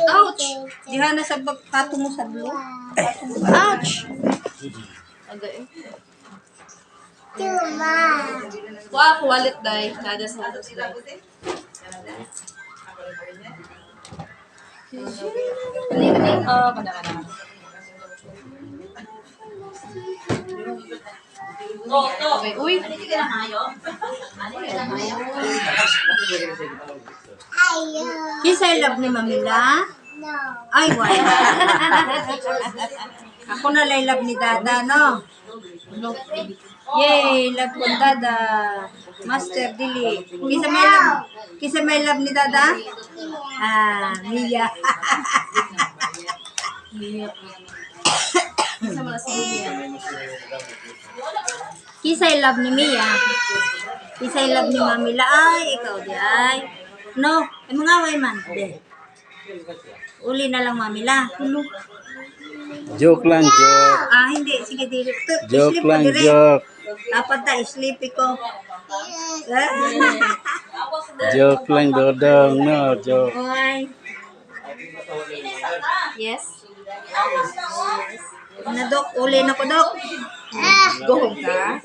Ouch! Diha na sa kato mo sa blue. Ouch! Agay. Wah, wallet day. Nada sa halos day. Oh, kada-kada. Okay, uy. Kisa love ni Mamila? No. Ay, wala. Ako na lay love ni Dada, no? Yay, love ko Dada. Master Dili. Kisa may love ni Dada? Ah, Mia. Mia. Kisa love ni Mia. Kisa love ni Mamila. Ay, ikaw di ay. No, ay mga way man. Uli na lang Mamila. Joke lang, joke. Ah, hindi. Sige, dili. Joke lang, joke. Dapat na, sleepy ko. Joke lang, Dodong. No, joke. Oy. Yes? Na, Dok. Uli na ko, Dok. Go home ka?